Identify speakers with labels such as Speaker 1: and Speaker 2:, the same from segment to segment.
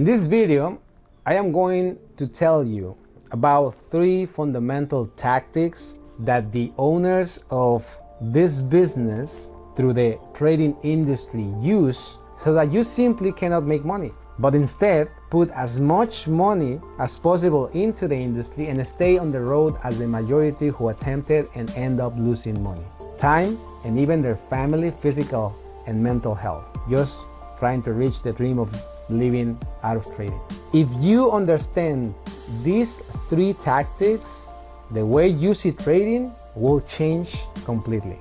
Speaker 1: In this video, I am going to tell you about 3 fundamental tactics that the owners of this business through the trading industry use so that you simply cannot make money, but instead put as much money as possible into the industry and stay on the road as the majority who attempted and end up losing money, time, and even their family, physical and mental health, just trying to reach the dream of living out of trading. If you understand these 3 tactics, the way you see trading will change completely.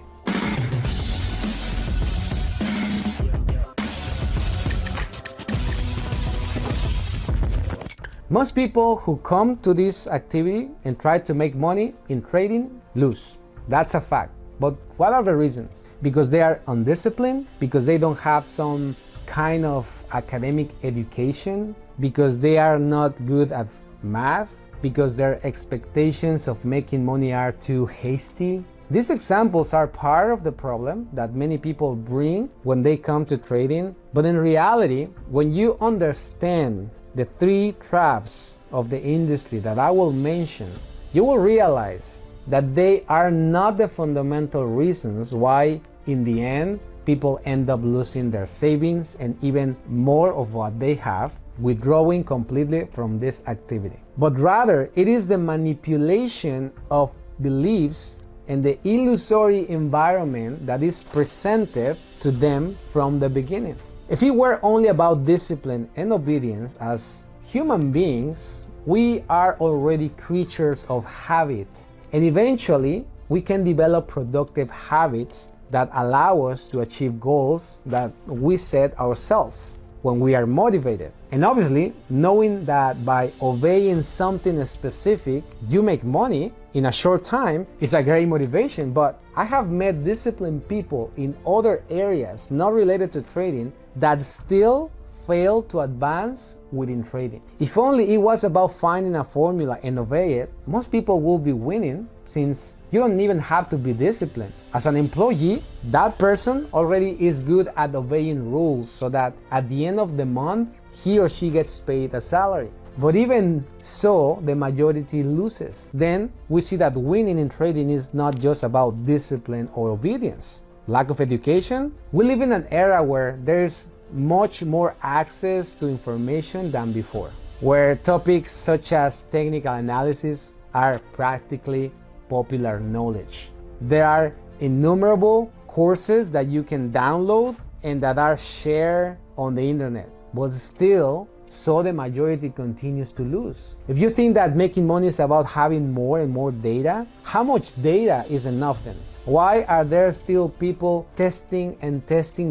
Speaker 1: Most people who come to this activity and try to make money in trading lose. That's a fact. But what are the reasons? Because they are undisciplined, because they don't have some kind of academic education, because they are not good at math, because their expectations of making money are too hasty. These examples are part of the problem that many people bring when they come to trading. But in reality, when you understand the 3 traps of the industry that I will mention, you will realize that they are not the fundamental reasons why, in the end, people end up losing their savings and even more of what they have, withdrawing completely from this activity. But rather, it is the manipulation of beliefs and the illusory environment that is presented to them from the beginning. If it were only about discipline and obedience, as human beings, we are already creatures of habit, and eventually we can develop productive habits that allow us to achieve goals that we set ourselves when we are motivated. And obviously, knowing that by obeying something specific, you make money in a short time is a great motivation. But I have met disciplined people in other areas not related to trading that still fail to advance within trading. If only it was about finding a formula and obey it, most people will be winning, since you don't even have to be disciplined. As an employee, that person already is good at obeying rules so that at the end of the month, he or she gets paid a salary. But even so, the majority loses. Then we see that winning in trading is not just about discipline or obedience. Lack of education. We live in an era where there's much more access to information than before, where topics such as technical analysis are practically popular knowledge. There are innumerable courses that you can download and that are shared on the internet, but still, so the majority continues to lose. If you think that making money is about having more and more data, how much data is enough then? Why are there still people testing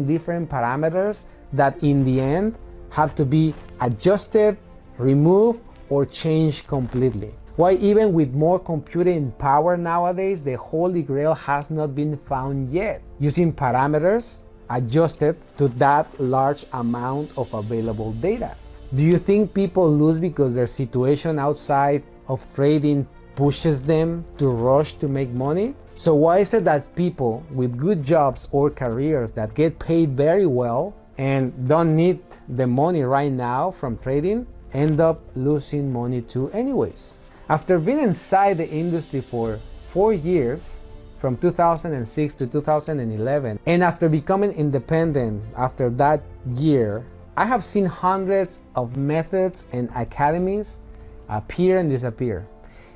Speaker 1: different parameters that in the end have to be adjusted, removed, or changed completely? Why even with more computing power nowadays, the Holy Grail has not been found yet, using parameters adjusted to that large amount of available data? Do you think people lose because their situation outside of trading pushes them to rush to make money? So why is it that people with good jobs or careers that get paid very well and don't need the money right now from trading end up losing money too anyways? After being inside the industry for 4 years, from 2006 to 2011, and after becoming independent after that year, I have seen hundreds of methods and academies appear and disappear.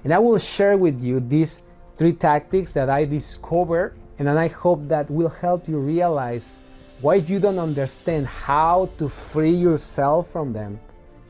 Speaker 1: And I will share with you these 3 tactics that I discovered, and I hope that will help you realize why you don't understand how to free yourself from them.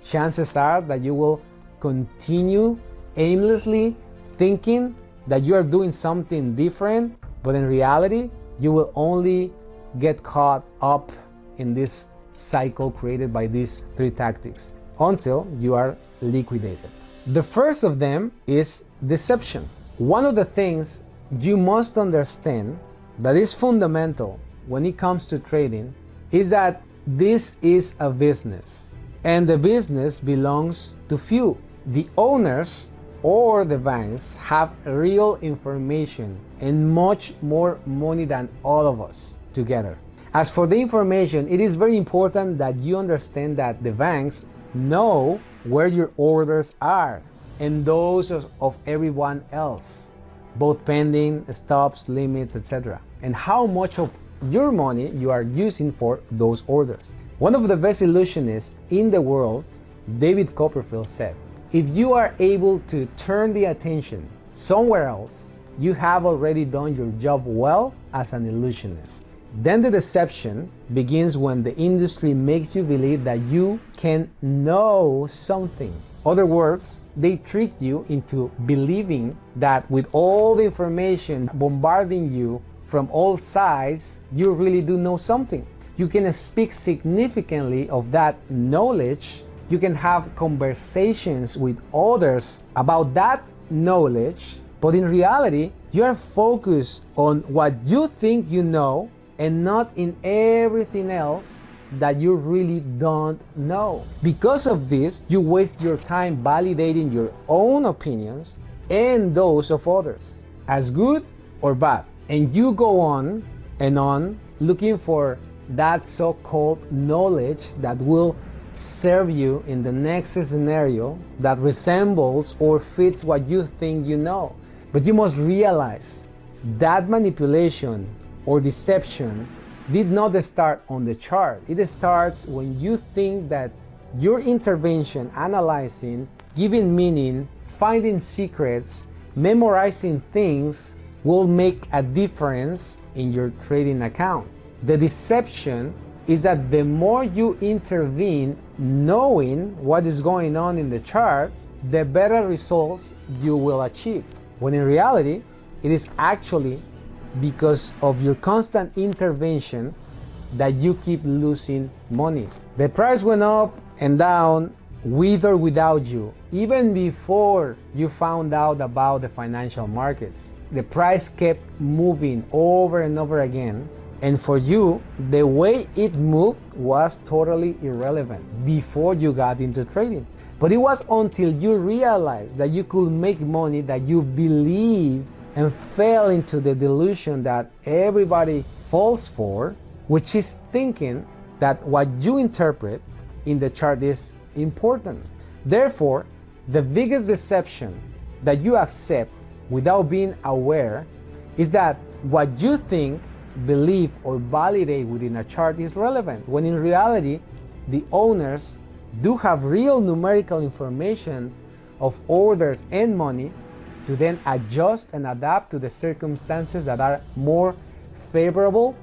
Speaker 1: Chances are that you will continue aimlessly thinking that you are doing something different, but in reality, you will only get caught up in this cycle created by these 3 tactics until you are liquidated. The first of them is deception. One of the things you must understand that is fundamental when it comes to trading is that this is a business, and the business belongs to few. The owners or the banks have real information and much more money than all of us together. As for the information, it is very important that you understand that the banks know where your orders are and those of everyone else, both pending, stops, limits, etc., and how much of your money you are using for those orders. One of the best illusionists in the world, David Copperfield, said, "If you are able to turn the attention somewhere else, you have already done your job well as an illusionist." Then the deception begins when the industry makes you believe that you can know something. Other words, they trick you into believing that with all the information bombarding you from all sides, you really do know something. You can speak significantly of that knowledge. You can have conversations with others about that knowledge, but in reality, you are focused on what you think you know and not in everything else that you really don't know. Because of this, you waste your time validating your own opinions and those of others, as good or bad. And you go on and on looking for that so-called knowledge that will serve you in the next scenario that resembles or fits what you think you know. But you must realize that manipulation or deception did not start on the chart. It starts when you think that your intervention, analyzing, giving meaning, finding secrets, memorizing things will make a difference in your trading account. The deception is that the more you intervene knowing what is going on in the chart, the better results you will achieve. When in reality, it is actually because of your constant intervention that you keep losing money. The price went up and down with or without you, even before you found out about the financial markets. The price kept moving over and over again, and for you, the way it moved was totally irrelevant before you got into trading. But it was until you realized that you could make money that you believed and fell into the delusion that everybody falls for, which is thinking that what you interpret in the chart is important. Therefore, the biggest deception that you accept without being aware is that what you think, believe, or validate within a chart is relevant, when in reality, the owners do have real numerical information of orders and money to then adjust and adapt to the circumstances that are more favorable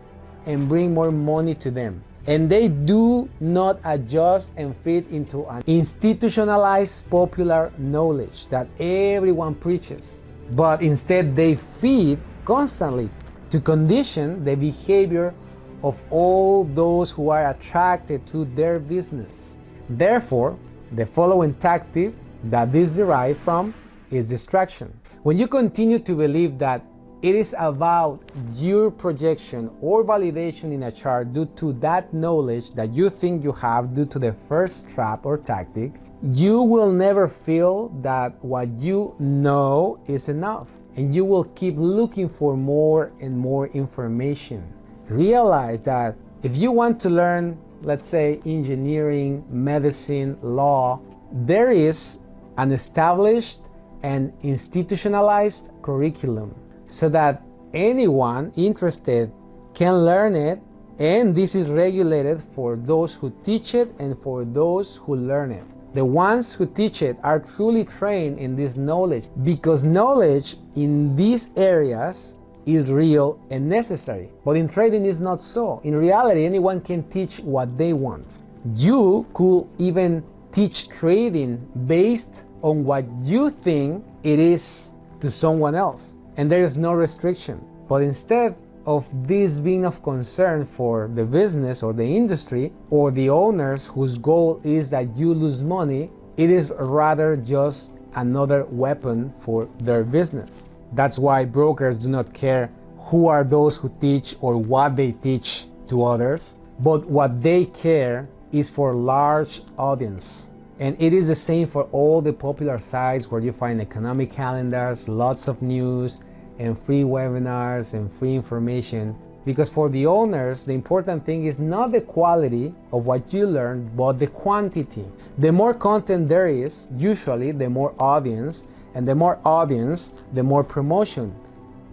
Speaker 1: and bring more money to them. And they do not adjust and fit into an institutionalized popular knowledge that everyone preaches, but instead they feed constantly to condition the behavior of all those who are attracted to their business. Therefore, the following tactic that this derives from is distraction. When you continue to believe that it is about your projection or validation in a chart due to that knowledge that you think you have due to the first trap or tactic, you will never feel that what you know is enough, and you will keep looking for more and more information. Realize that if you want to learn, let's say, engineering, medicine, law, there is an established and institutionalized curriculum so that anyone interested can learn it, and this is regulated for those who teach it and for those who learn it. The ones who teach it are truly trained in this knowledge, because knowledge in these areas is real and necessary. But in trading is not so. In reality, anyone can teach what they want. You could even teach trading based on what you think it is to someone else, and there is no restriction. But instead of this being of concern for the business or the industry or the owners whose goal is that you lose money, it is rather just another weapon for their business. That's why brokers do not care who are those who teach or what they teach to others, but what they care is for large audience. And it is the same for all the popular sites where you find economic calendars, lots of news, and free webinars and free information. Because for the owners, the important thing is not the quality of what you learn, but the quantity. The more content there is, usually the more audience, and the more audience, the more promotion,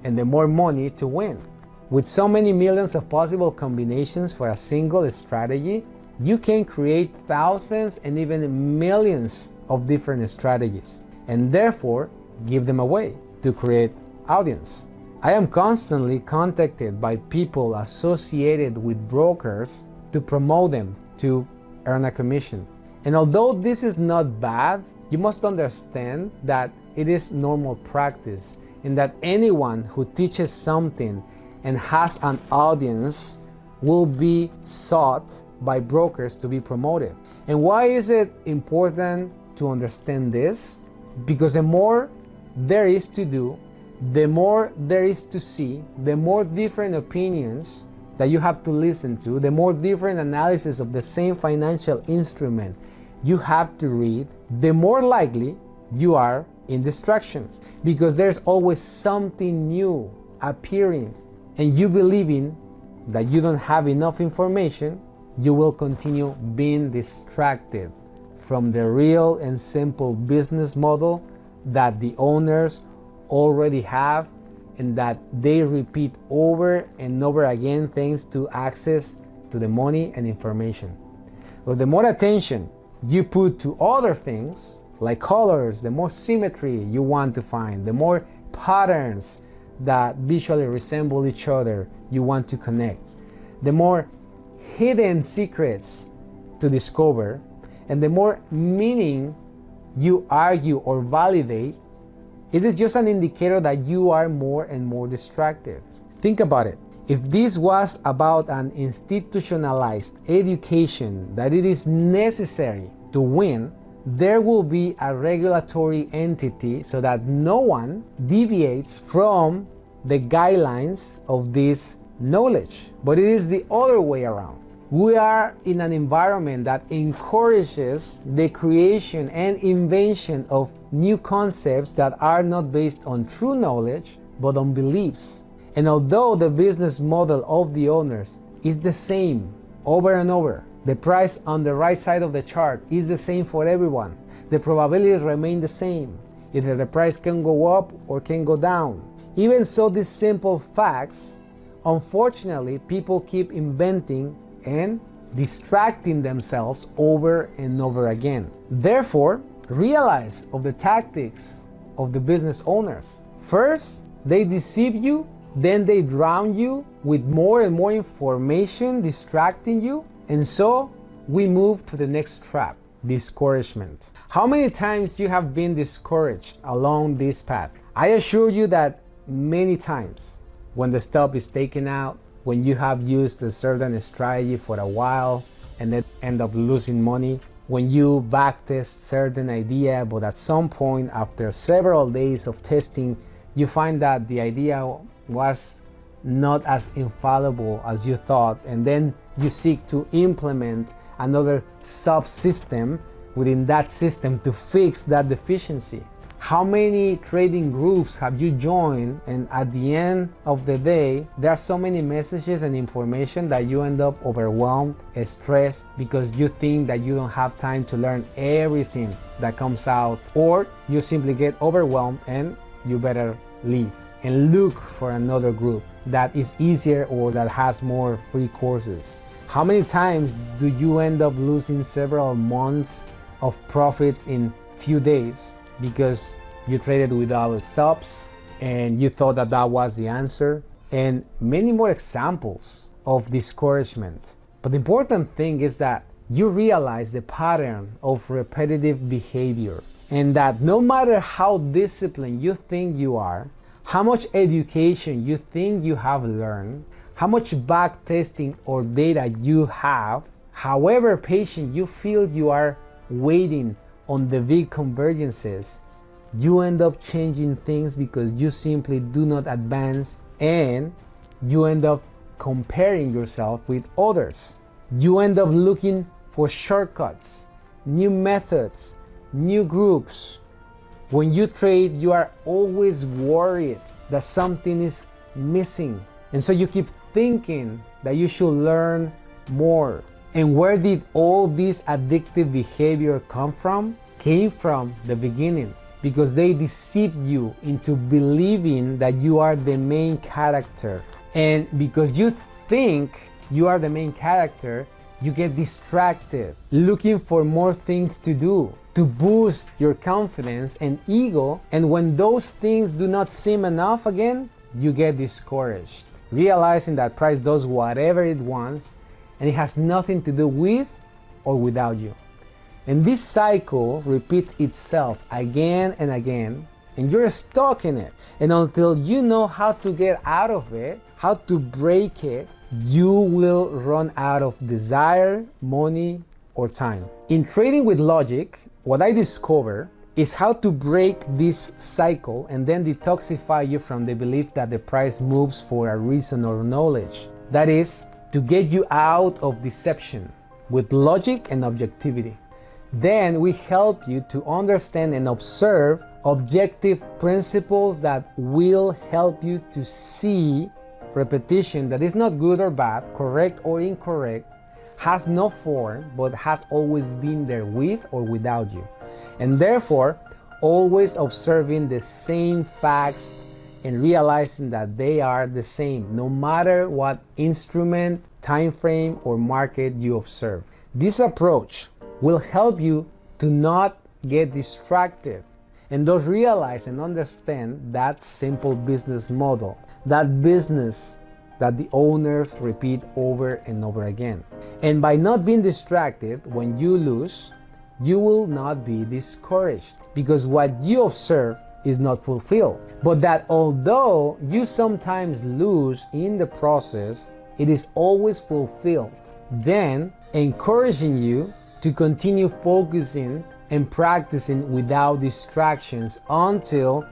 Speaker 1: and the more money to win. With so many millions of possible combinations for a single strategy, you can create thousands and even millions of different strategies, and therefore give them away to create audience. I am constantly contacted by people associated with brokers to promote them to earn a commission. And although this is not bad, you must understand that it is normal practice and that anyone who teaches something and has an audience will be sought by brokers to be promoted. And why is it important to understand this? Because the more there is to do, the more there is to see, the more different opinions that you have to listen to, the more different analysis of the same financial instrument you have to read, the more likely you are in distraction. Because there's always something new appearing, and you believing that you don't have enough information, you will continue being distracted from the real and simple business model that the owners already have and that they repeat over and over again thanks to access to the money and information. But the more attention you put to other things like colors, the more symmetry you want to find, the more patterns that visually resemble each other you want to connect, the more hidden secrets to discover, and the more meaning you argue or validate, it is just an indicator that you are more and more distracted. Think about it. If this was about an institutionalized education that it is necessary to win, there will be a regulatory entity so that no one deviates from the guidelines of this knowledge. But it is the other way around. We are in an environment that encourages the creation and invention of new concepts that are not based on true knowledge, but on beliefs. And although the business model of the owners is the same over and over, the price on the right side of the chart is the same for everyone. The probabilities remain the same. Either the price can go up or can go down. Even so, these simple facts, unfortunately, people keep inventing and distracting themselves over and over again. Therefore, realize of the tactics of the business owners. First, they deceive you, then they drown you with more and more information distracting you, and so we move to the next trap, discouragement. How many times you have been discouraged along this path? I assure you that many times. When the stop is taken out, when you have used a certain strategy for a while and then end up losing money, when you backtest certain idea, but at some point after several days of testing, you find that the idea was not as infallible as you thought, and then you seek to implement another subsystem within that system to fix that deficiency. How many trading groups have you joined, and at the end of the day there are so many messages and information that you end up overwhelmed, stressed, because you think that you don't have time to learn everything that comes out, or you simply get overwhelmed and you better leave and look for another group that is easier or that has more free courses. How many times do you end up losing several months of profits in few days because you traded without stops and you thought that that was the answer? And many more examples of discouragement. But the important thing is that you realize the pattern of repetitive behavior, and that no matter how disciplined you think you are, how much education you think you have learned, how much back testing or data you have, however patient you feel you are waiting on the big convergences, you end up changing things because you simply do not advance, and you end up comparing yourself with others. You end up looking for shortcuts, new methods, new groups. When you trade, you are always worried that something is missing, And so you keep thinking that you should learn more. And where did all this addictive behavior come from? Came from the beginning, because they deceived you into believing that you are the main character. And because you think you are the main character, you get distracted, looking for more things to do to boost your confidence and ego. And when those things do not seem enough again, you get discouraged, realizing that price does whatever it wants and it has nothing to do with or without you. And this cycle repeats itself again and again, and you're stuck in it. And until you know how to get out of it, how to break it, you will run out of desire, money, or time. In Trading with Logic, what I discover is how to break this cycle and then detoxify you from the belief that the price moves for a reason or knowledge. That is, to get you out of deception with logic and objectivity. Then we help you to understand and observe objective principles that will help you to see repetition that is not good or bad, correct or incorrect, has no form, but has always been there with or without you. And therefore, always observing the same facts and realizing that they are the same, no matter what instrument, time frame, or market you observe. This approach will help you to not get distracted and thus realize and understand that simple business model, that business that the owners repeat over and over again. And by not being distracted when you lose, you will not be discouraged, because what you observe is not fulfilled. But that although you sometimes lose in the process, it is always fulfilled. Then encouraging you to continue focusing and practicing without distractions until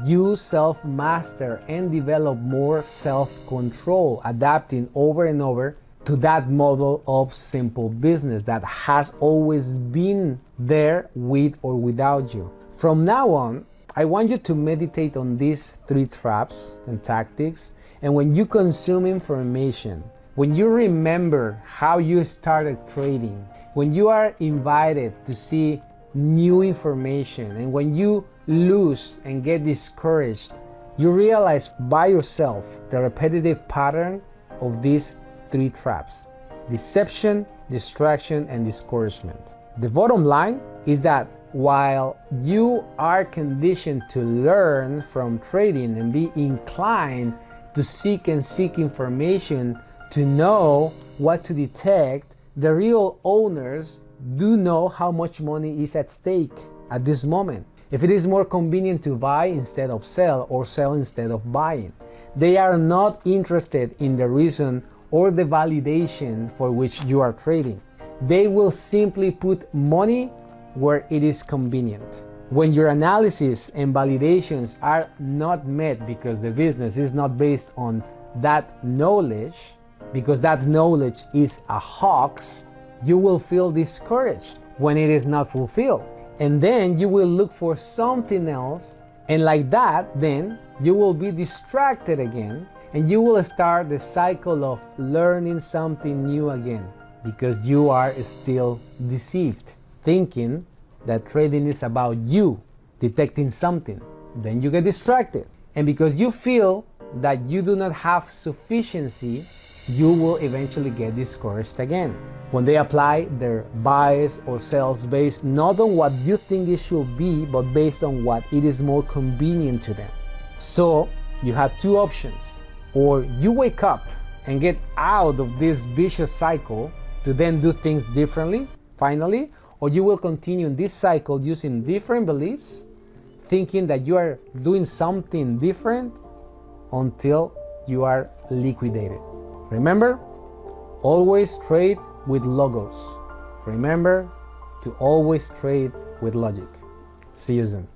Speaker 1: you self-master and develop more self-control, adapting over and over to that model of simple business that has always been there with or without you. From now on, I want you to meditate on these 3 traps and tactics, and when you consume information, when you remember how you started trading, when you are invited to see new information, and when you lose and get discouraged, you realize by yourself the repetitive pattern of these 3 traps: deception, distraction, and discouragement. The bottom line is that while you are conditioned to learn from trading and be inclined to seek information to know what to detect, the real owners do know how much money is at stake at this moment. If it is more convenient to buy instead of sell, or sell instead of buying, they are not interested in the reason or the validation for which you are trading. They will simply put money where it is convenient. When your analysis and validations are not met because the business is not based on that knowledge, because that knowledge is a hoax, you will feel discouraged when it is not fulfilled. And then you will look for something else, and like that, then you will be distracted again, and you will start the cycle of learning something new again, because you are still deceived, thinking that trading is about you detecting something. Then you get distracted, and because you feel that you do not have sufficiency, you will eventually get discouraged again. When they apply their buys or sells based not on what you think it should be, but based on what it is more convenient to them. So you have 2 options: or you wake up and get out of this vicious cycle to then do things differently, finally, or you will continue in this cycle using different beliefs, thinking that you are doing something different until you are liquidated. Remember, always trade with logos. Remember to always trade with logic. See you soon.